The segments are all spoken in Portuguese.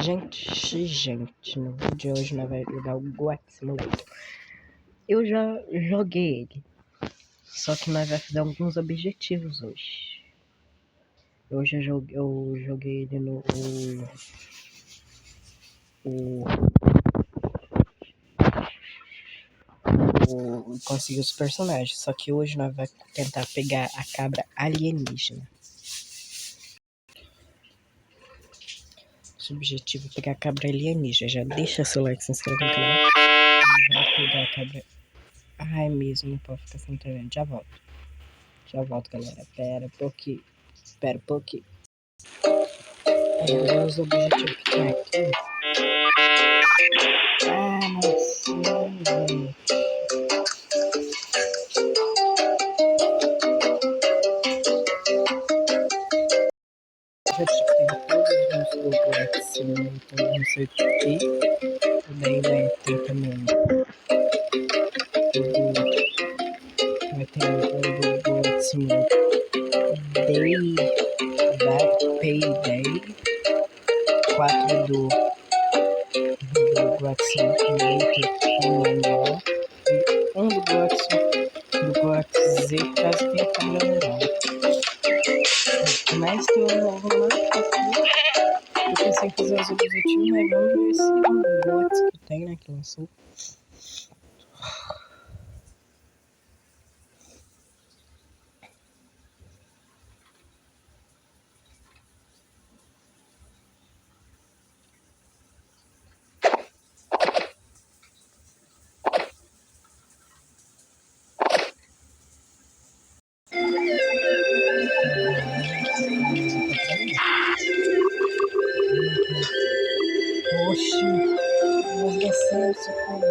Gente, no vídeo de hoje nós vamos jogar o Goat Simulator. Eu já joguei ele, só que nós vamos fazer alguns objetivos hoje. Hoje eu joguei ele no... conseguir os personagens, só que hoje nós vamos tentar pegar a cabra alienígena. O objetivo é pegar a cabra alienígena. Já deixa seu like, se inscreve no canal. Nós vamos pegar a cabra... Ai, mesmo, não pode ficar sem internet. Já volto, galera. Pera um pouquinho. Os objetivos que tem aqui. Ah, não sei, velho. Já tem todos os lugares assim, então não sei o que. E daí vai ter também vai ter um do assim, Payday 4 do Goat Simulator, um do Goat Z, caso tenha câmera legal. Mas tem um novo lá aqui. Eu pensei em fazer os objetivos, mas vamos ver esse Goat que tem, né, que lançou. Oxi, mas desceu isso como?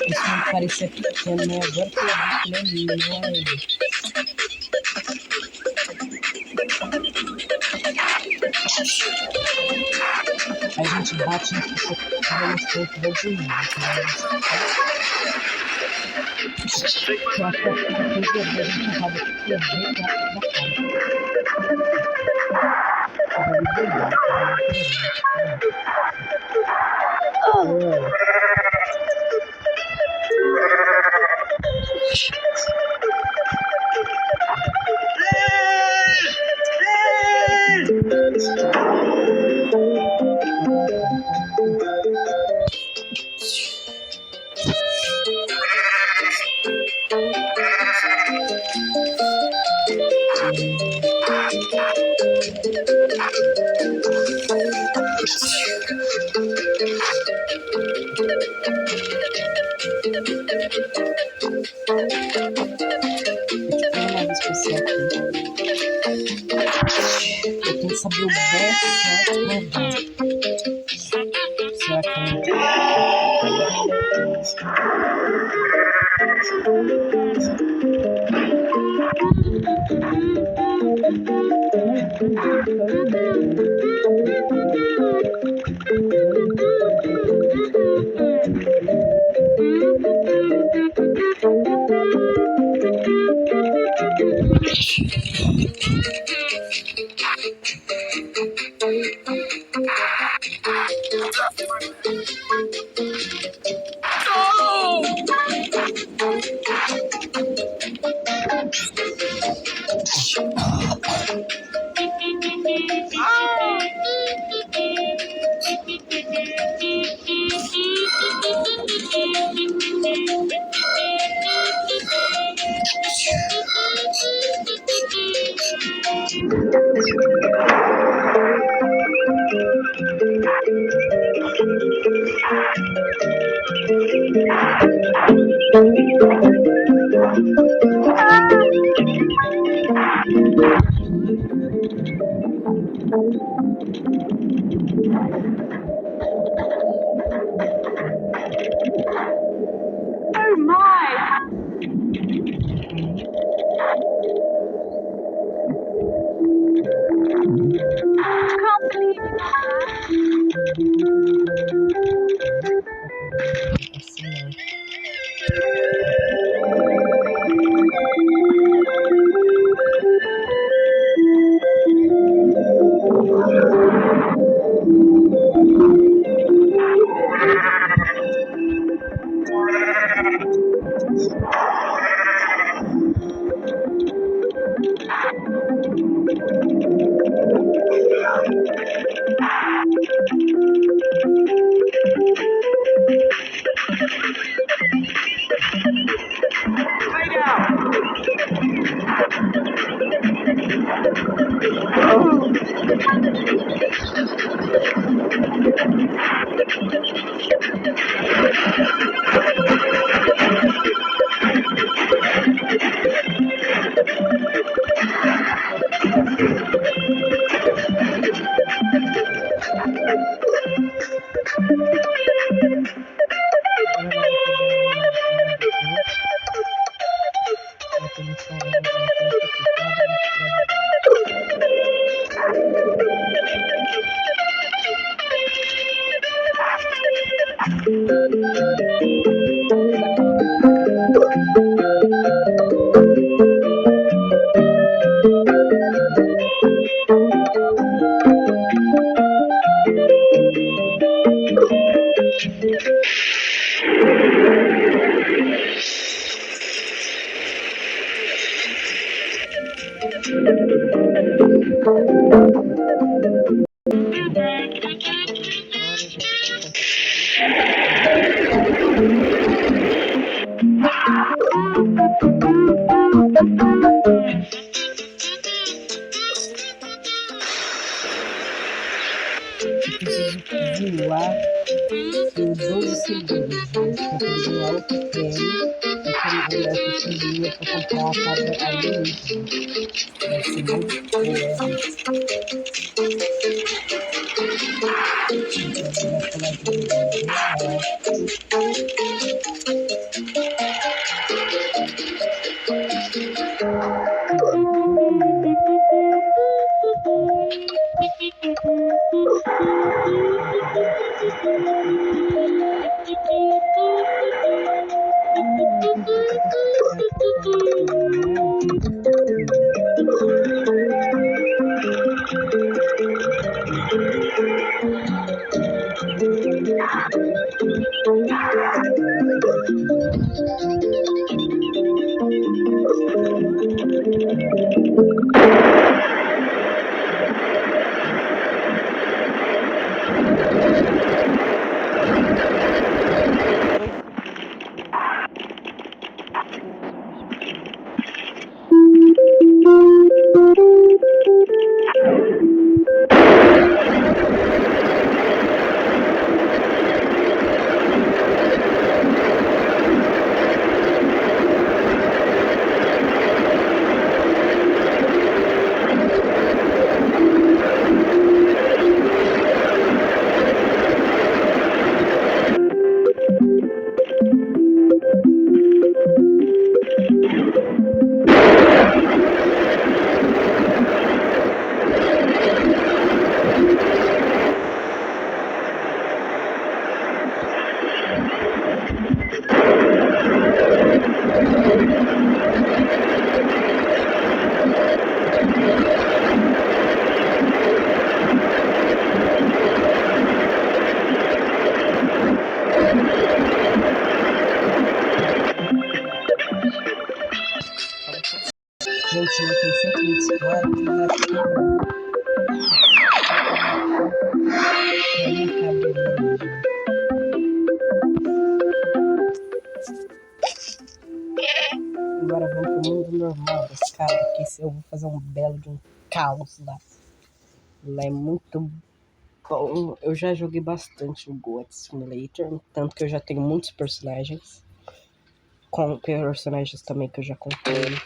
Isso não parecia pequeno, né? Agora que eu vi que ele é enorme. A gente bate na pessoa que tava no centro da direita. Eu acho que depois de a gente acaba perdendo da cara. Eu tenho que saber o best será que Eu preciso voar por 12 segundos, gente, pra poder ganhar outro prêmio. E também essa estrelinha pra comprar a cabra alienígena. Vai ser muito boa. Então, vai pular de Gente, eu tenho 124 e vai quebrar. Agora vamos pro mundo normal das cabras, que eu vou fazer um belo de um caos lá. Lá é muito bom. Eu já joguei bastante o Goat Simulator, tanto que eu já tenho muitos personagens. Com personagens também que eu já comprei.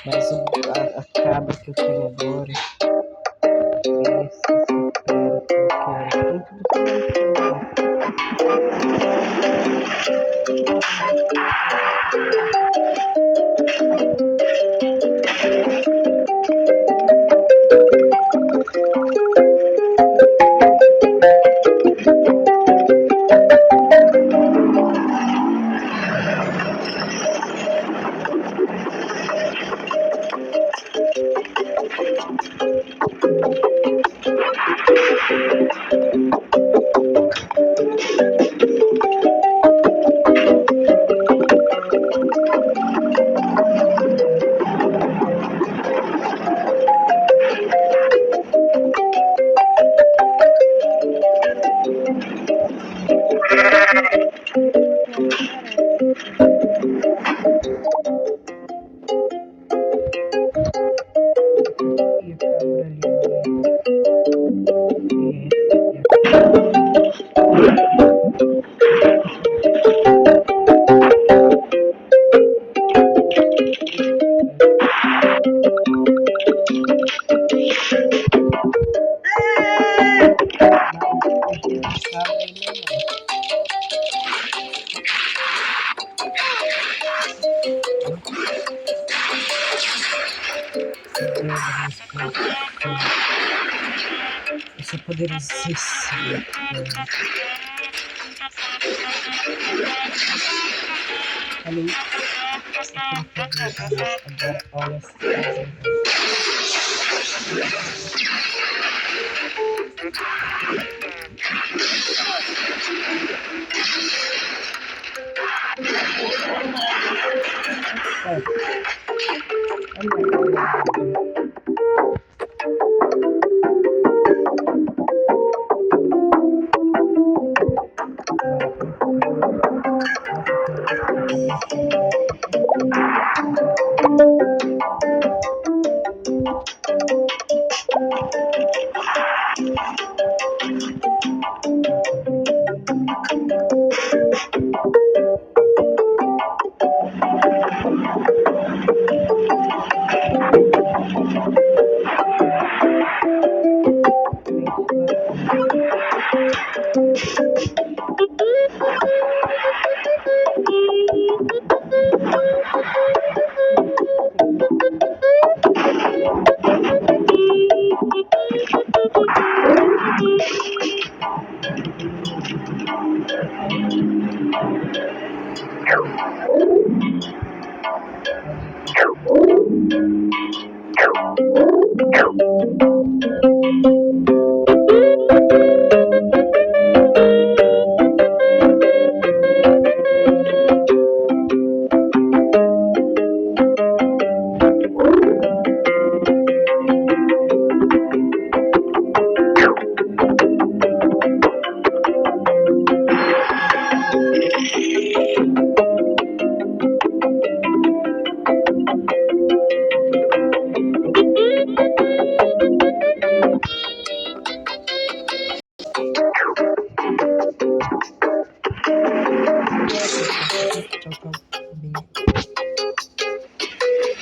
Mas a cabra que eu tenho agora é essa cabra que eu quero. Essa poderosíssima. Ali. Agora, olha essa coisa. Tchau, tchau. Beijo.